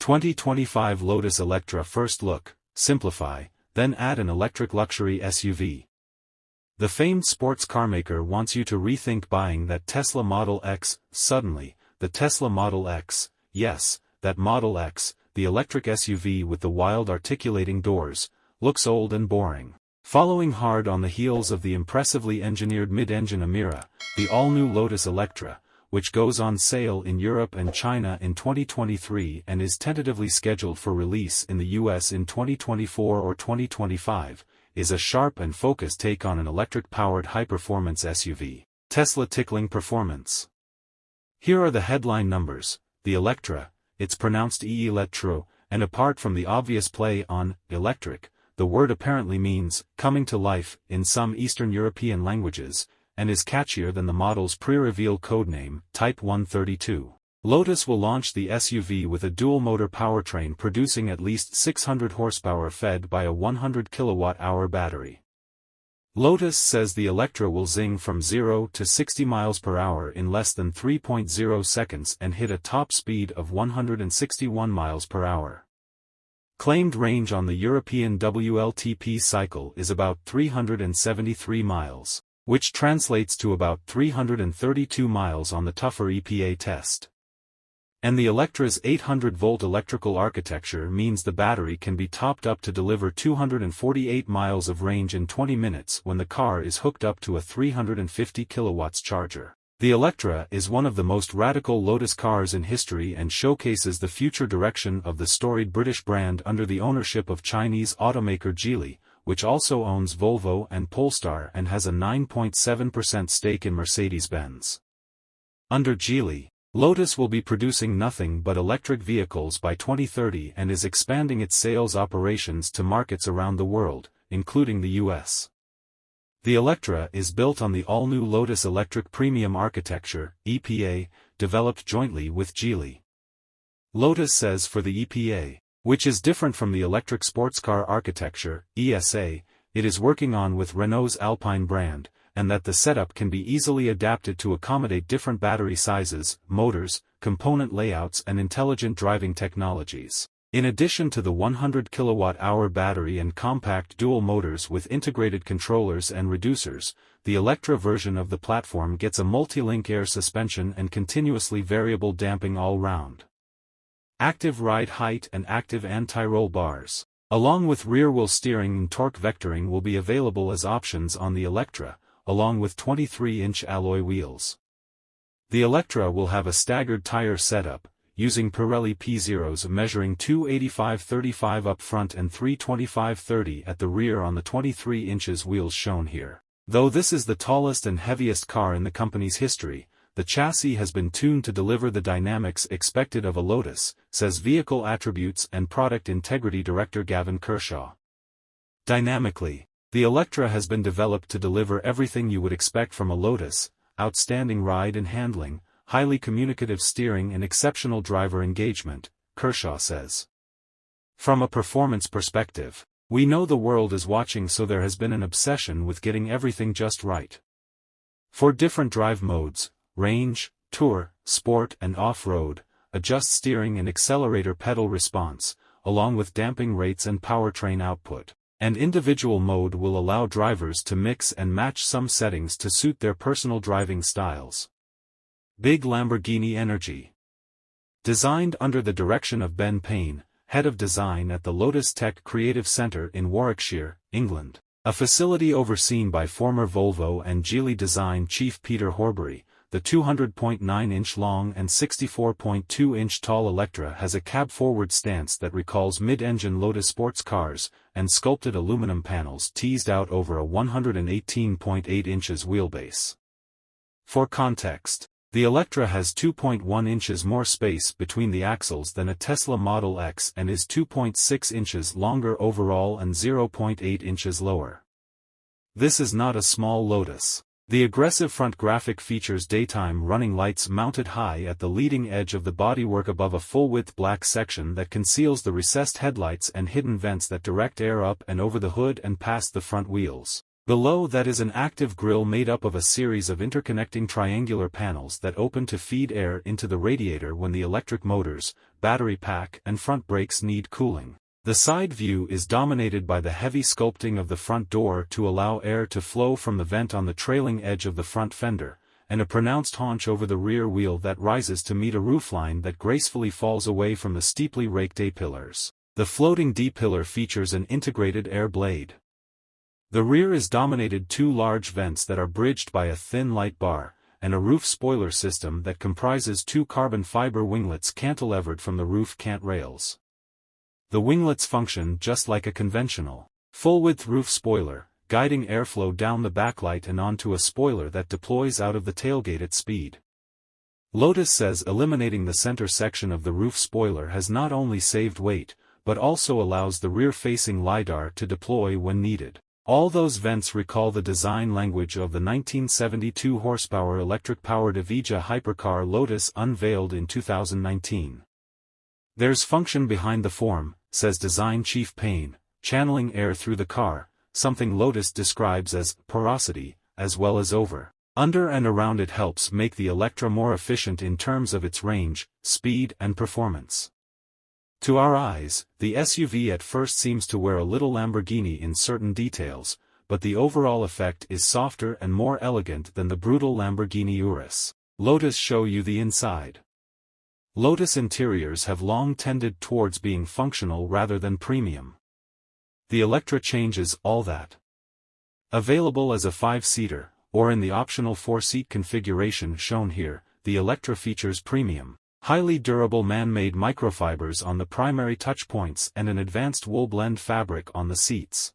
2025 Lotus Eletre. First look, simplify, then add an electric luxury SUV. The famed sports carmaker wants you to rethink buying that Tesla Model X. Suddenly, the Tesla Model X, yes, that Model X, the electric SUV with the wild articulating doors, looks old and boring. Following hard on the heels of the impressively engineered mid-engine Emira, the all-new Lotus Eletre, which goes on sale in Europe and China in 2023 and is tentatively scheduled for release in the US in 2024 or 2025, is a sharp and focused take on an electric-powered high-performance SUV. Tesla tickling performance. Here are the headline numbers. The Eletre, it's pronounced Eletre, and apart from the obvious play on electric, the word apparently means coming to life in some Eastern European languages, and is catchier than the model's pre-reveal codename, Type 132. Lotus will launch the SUV with a dual-motor powertrain producing at least 600 horsepower fed by a 100 kilowatt-hour battery. Lotus says the Eletre will zing from 0 to 60 miles per hour in less than 3.0 seconds and hit a top speed of 161 miles per hour. Claimed range on the European WLTP cycle is about 373 miles. Which translates to about 332 miles on the tougher EPA test. And the Eletre's 800-volt electrical architecture means the battery can be topped up to deliver 248 miles of range in 20 minutes when the car is hooked up to a 350 kilowatts charger. The Eletre is one of the most radical Lotus cars in history and showcases the future direction of the storied British brand under the ownership of Chinese automaker Geely, which also owns Volvo and Polestar and has a 9.7% stake in Mercedes-Benz. Under Geely, Lotus will be producing nothing but electric vehicles by 2030 and is expanding its sales operations to markets around the world, including the US. The Eletre is built on the all-new Lotus Electric Premium Architecture, EPA, developed jointly with Geely. Lotus says for the EPA, which is different from the electric sports car architecture, ESA, it is working on with Renault's Alpine brand, and that the setup can be easily adapted to accommodate different battery sizes, motors, component layouts and intelligent driving technologies. In addition to the 100 kilowatt-hour battery and compact dual motors with integrated controllers and reducers, the Eletre version of the platform gets a multi-link air suspension and continuously variable damping all-round. Active ride height and active anti-roll bars, along with rear-wheel steering and torque vectoring will be available as options on the Eletre, along with 23-inch alloy wheels. The Eletre will have a staggered tire setup, using Pirelli P0s measuring 285/35 up front and 325/30 at the rear on the 23 inches wheels shown here. Though this is the tallest and heaviest car in the company's history, the chassis has been tuned to deliver the dynamics expected of a Lotus, says Vehicle Attributes and Product Integrity Director Gavin Kershaw. Dynamically, the Eletre has been developed to deliver everything you would expect from a Lotus: outstanding ride and handling, highly communicative steering and exceptional driver engagement, Kershaw says. From a performance perspective, we know the world is watching, so there has been an obsession with getting everything just right. For different drive modes, range, tour, sport and off-road, adjust steering and accelerator pedal response, along with damping rates and powertrain output, and individual mode will allow drivers to mix and match some settings to suit their personal driving styles. Big Lamborghini Energy. Designed under the direction of Ben Payne, head of design at the Lotus Tech Creative Centre in Warwickshire, England, a facility overseen by former Volvo and Geely design chief Peter Horbury, the 200.9-inch long and 64.2-inch tall Eletre has a cab-forward stance that recalls mid-engine Lotus sports cars, and sculpted aluminum panels teased out over a 118.8 inches wheelbase. For context, the Eletre has 2.1 inches more space between the axles than a Tesla Model X and is 2.6 inches longer overall and 0.8 inches lower. This is not a small Lotus. The aggressive front graphic features daytime running lights mounted high at the leading edge of the bodywork above a full-width black section that conceals the recessed headlights and hidden vents that direct air up and over the hood and past the front wheels. Below that is an active grille made up of a series of interconnecting triangular panels that open to feed air into the radiator when the electric motors, battery pack and front brakes need cooling. The side view is dominated by the heavy sculpting of the front door to allow air to flow from the vent on the trailing edge of the front fender, and a pronounced haunch over the rear wheel that rises to meet a roofline that gracefully falls away from the steeply raked A-pillars. The floating D-pillar features an integrated air blade. The rear is dominated two large vents that are bridged by a thin light bar, and a roof spoiler system that comprises two carbon fiber winglets cantilevered from the roof cant rails. The winglets function just like a conventional, full-width roof spoiler, guiding airflow down the backlight and onto a spoiler that deploys out of the tailgate at speed. Lotus says eliminating the center section of the roof spoiler has not only saved weight, but also allows the rear-facing LiDAR to deploy when needed. All those vents recall the design language of the 1972 horsepower electric-powered Evija hypercar Lotus unveiled in 2019. There's function behind the form, says Design Chief Payne, channeling air through the car, something Lotus describes as porosity, as well as over, under and around. It helps make the Eletre more efficient in terms of its range, speed and performance. To our eyes, the SUV at first seems to wear a little Lamborghini in certain details, but the overall effect is softer and more elegant than the brutal Lamborghini Urus. Lotus show you the inside. Lotus interiors have long tended towards being functional rather than premium. The Eletre changes all that. Available as a 5-seater, or in the optional 4-seat configuration shown here, the Eletre features premium, highly durable man-made microfibers on the primary touch points and an advanced wool blend fabric on the seats.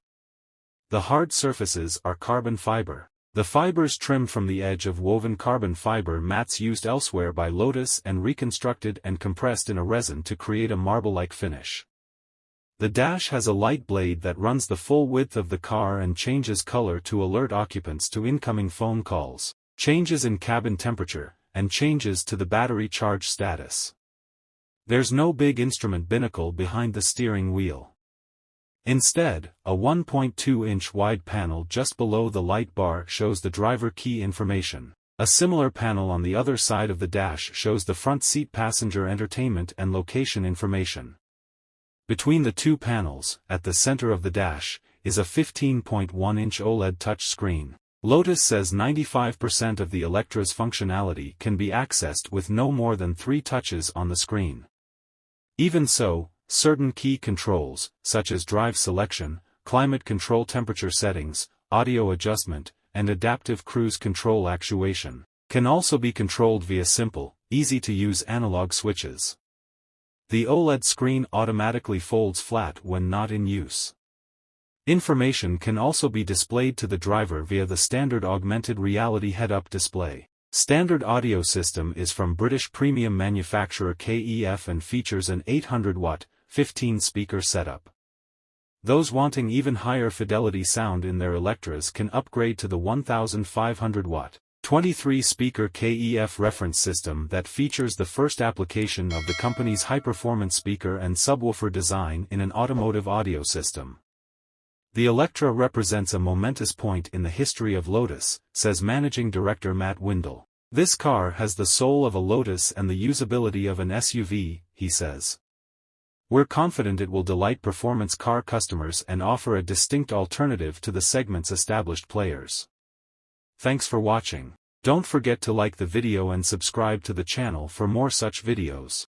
The hard surfaces are carbon fiber. The fibers trimmed from the edge of woven carbon fiber mats used elsewhere by Lotus and reconstructed and compressed in a resin to create a marble-like finish. The dash has a light blade that runs the full width of the car and changes color to alert occupants to incoming phone calls, changes in cabin temperature, and changes to the battery charge status. There's no big instrument binnacle behind the steering wheel. Instead, a 1.2-inch wide panel just below the light bar shows the driver key information. A similar panel on the other side of the dash shows the front seat passenger entertainment and location information. Between the two panels, at the center of the dash, is a 15.1-inch OLED touchscreen. Lotus says 95% of the Electre's functionality can be accessed with no more than 3 touches on the screen. Even so, certain key controls, such as drive selection, climate control, temperature settings, audio adjustment, and adaptive cruise control actuation, can also be controlled via simple, easy-to-use analog switches. The OLED screen automatically folds flat when not in use. Information can also be displayed to the driver via the standard augmented reality head-up display. Standard audio system is from British premium manufacturer KEF and features an 800-watt, 15-speaker setup. Those wanting even higher fidelity sound in their Electres can upgrade to the 1,500-watt, 23-speaker KEF reference system that features the first application of the company's high-performance speaker and subwoofer design in an automotive audio system. The Eletre represents a momentous point in the history of Lotus, says Managing Director Matt Windle. This car has the soul of a Lotus and the usability of an SUV, he says. We're confident it will delight performance car customers and offer a distinct alternative to the segment's established players. Thanks for watching. Don't forget to like the video and subscribe to the channel for more such videos.